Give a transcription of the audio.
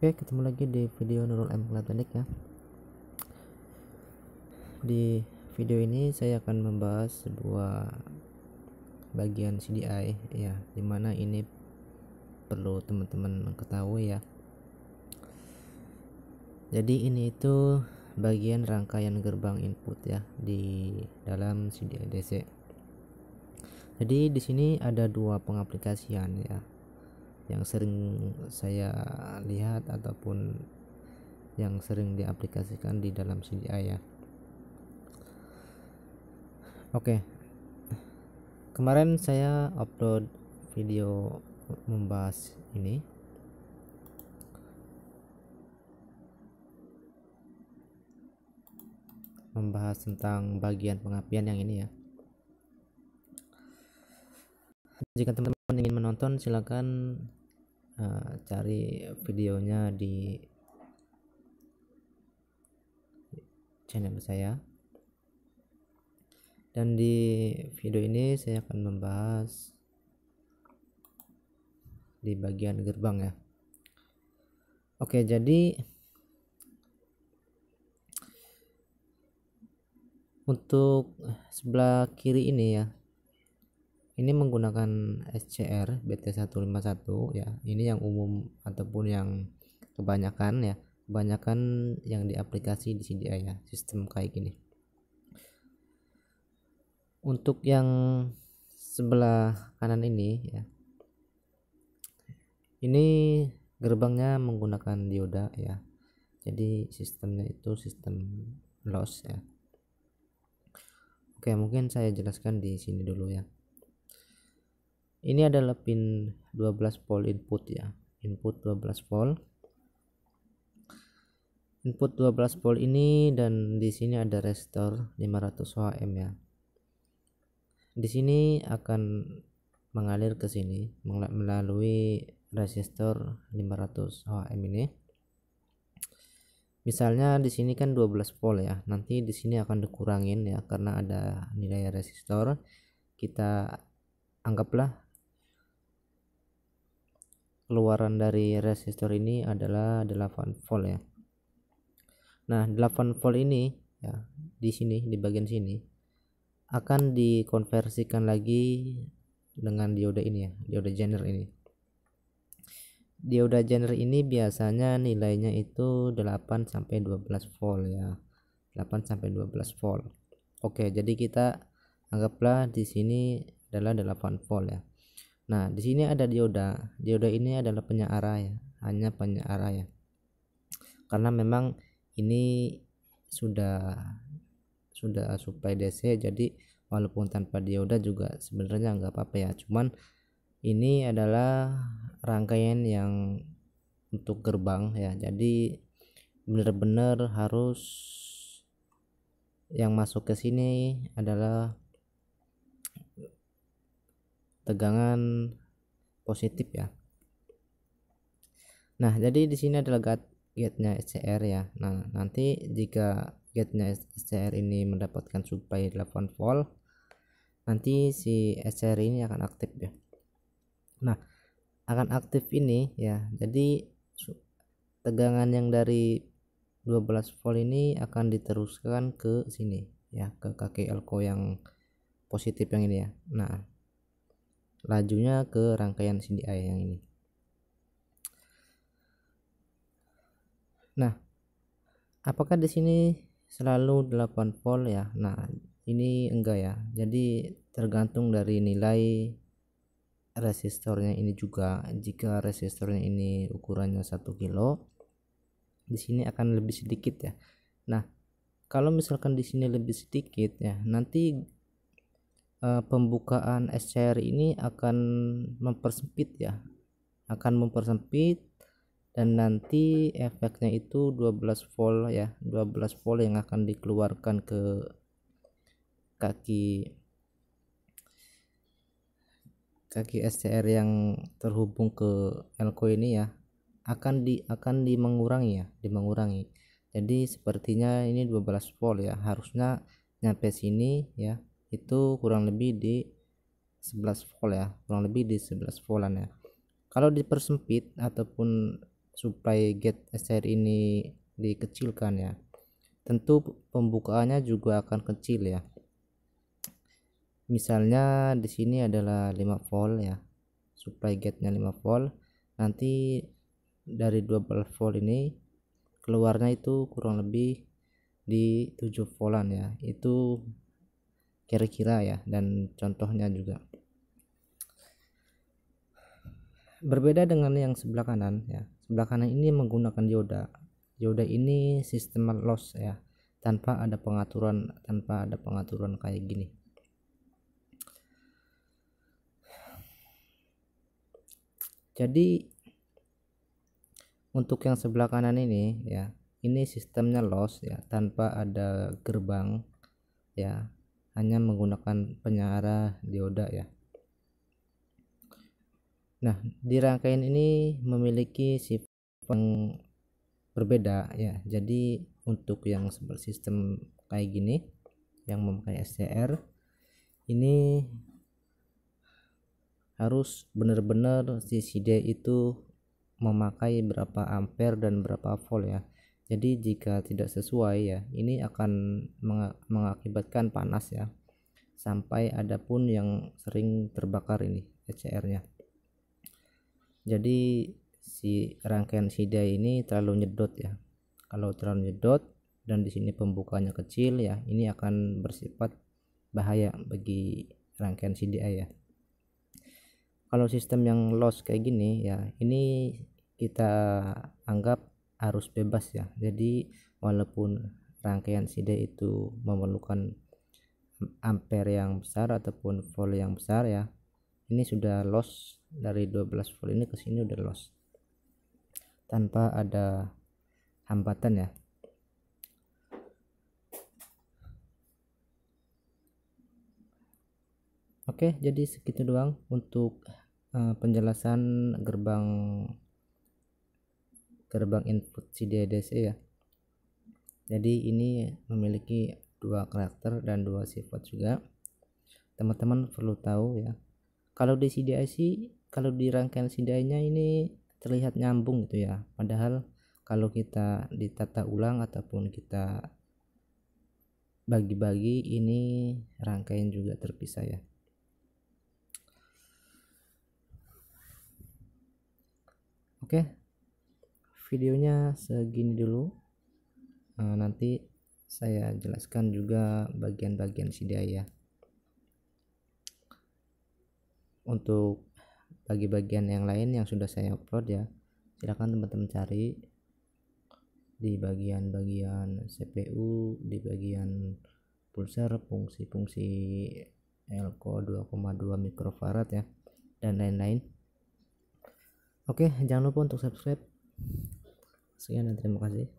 Oke, ketemu lagi di video Nurul M Elektronik ya. Di video ini saya akan membahas sebuah bagian CDI ya, dimana ini perlu teman-teman ketahui ya. Jadi ini itu bagian rangkaian gerbang input ya di dalam CDI DC. Jadi di sini ada dua pengaplikasian ya, yang sering saya lihat ataupun yang sering diaplikasikan di dalam CDI ya. Oke, kemarin saya upload video membahas ini, membahas tentang bagian pengapian yang ini ya. Jika teman-teman ingin menonton, silakan cari videonya di channel saya. Dan di video ini saya akan membahas di bagian gerbang ya. Oke, jadi untuk sebelah kiri ini ya, ini menggunakan SCR BT151 ya. Ini yang umum ataupun yang kebanyakan ya, kebanyakan yang diaplikasi di CDI ya, sistem kayak gini. Untuk yang sebelah kanan ini ya, ini gerbangnya menggunakan dioda ya. Jadi sistemnya itu sistem loss ya. Oke, mungkin saya jelaskan di sini dulu ya. Ini adalah pin 12 volt input ya. Input 12 volt. Input 12 volt ini, dan di sini ada resistor 500 Ohm ya. Di sini akan mengalir ke sini melalui resistor 500 Ohm ini. Misalnya di sini kan 12 volt ya. Nanti di sini akan dikurangin ya karena ada nilai resistor. Kita anggaplah keluaran dari resistor ini adalah 8 volt ya. Nah, 8 volt ini ya, di sini di bagian sini akan dikonversikan lagi dengan dioda ini ya, dioda Zener ini. Dioda Zener ini biasanya nilainya itu 8 sampai 12 volt ya. 8 sampai 12 volt. Oke, jadi kita anggaplah di sini adalah 8 volt ya. Nah, di sini ada dioda. Dioda ini adalah penyearah ya, hanya penyearah ya. Karena memang ini sudah supply DC, jadi walaupun tanpa dioda juga sebenarnya nggak apa-apa ya. Cuman ini adalah rangkaian yang untuk gerbang ya, jadi benar-benar harus yang masuk ke sini adalah tegangan positif ya. Nah, jadi di sini adalah gate-nya SCR ya. Nah, nanti jika gate-nya SCR ini mendapatkan supply 8 volt, nanti si SCR ini akan aktif ya. Nah, akan aktif ini ya. Jadi tegangan yang dari 12 volt ini akan diteruskan ke sini ya, ke kaki elko yang positif yang ini ya. Nah, lajunya ke rangkaian CDI yang ini. Nah, apakah di sini selalu 8 volt ya? Nah, ini enggak ya. Jadi tergantung dari nilai resistornya ini juga. Jika resistornya ini ukurannya 1 kilo, di sini akan lebih sedikit ya. Nah, kalau misalkan di sini lebih sedikit ya, nanti pembukaan SCR ini akan mempersempit ya. Akan mempersempit, dan nanti efeknya itu 12 volt ya, 12 volt yang akan dikeluarkan ke kaki SCR yang terhubung ke elko ini ya, akan mengurangi ya, dimengurangi. Jadi sepertinya ini 12 volt ya, harusnya nyampe sini ya, itu kurang lebih di 11 volt ya, kurang lebih di 11 voltan ya. Kalau dipersempit ataupun supply gate SCR ini dikecilkan ya, tentu pembukaannya juga akan kecil ya. Misalnya di sini adalah 5 volt ya, supply gate-nya 5 volt, nanti dari 12 volt ini keluarnya itu kurang lebih di 7 voltan ya, itu kira-kira ya, dan contohnya juga berbeda dengan yang sebelah kanan ya. Sebelah kanan ini menggunakan dioda. Dioda ini sistem loss ya, tanpa ada pengaturan kayak gini. Jadi untuk yang sebelah kanan ini ya, ini sistemnya loss ya, tanpa ada gerbang ya, hanya menggunakan penyearah dioda ya. Nah, di rangkaian ini memiliki sifat yang berbeda ya. Jadi untuk yang sistem kayak gini yang memakai SCR ini harus benar-benar si CD itu memakai berapa ampere dan berapa volt ya. Jadi jika tidak sesuai ya, ini akan mengakibatkan panas ya, sampai ada pun yang sering terbakar ini SCR-nya. Jadi si rangkaian CD ini terlalu nyedot ya. Kalau terlalu nyedot dan di sini pembukanya kecil ya, ini akan bersifat bahaya bagi rangkaian CDI ya. Kalau sistem yang loss kayak gini ya, ini kita anggap arus bebas ya. Jadi walaupun rangkaian CD itu memerlukan ampere yang besar ataupun volt yang besar ya, ini sudah loss dari 12 volt ini ke sini udah loss tanpa ada hambatan ya. Oke, jadi segitu doang untuk penjelasan gerbang input CDI-DC ya. Jadi ini memiliki dua karakter dan dua sifat juga. Teman-teman perlu tahu ya. Kalau di CDIC, kalau di rangkaian CDI-nya ini terlihat nyambung gitu ya. Padahal kalau kita ditata ulang ataupun kita bagi-bagi, ini rangkaian juga terpisah ya. Oke, videonya segini dulu. Nanti saya jelaskan juga bagian-bagian CDI ya. Untuk bagi bagian yang lain yang sudah saya upload ya, silakan teman-teman cari di bagian-bagian CPU, di bagian pulsar, fungsi-fungsi elco 2,2 mikrofarad ya, dan lain-lain. Oke, jangan lupa untuk subscribe. Sekian dan terima kasih.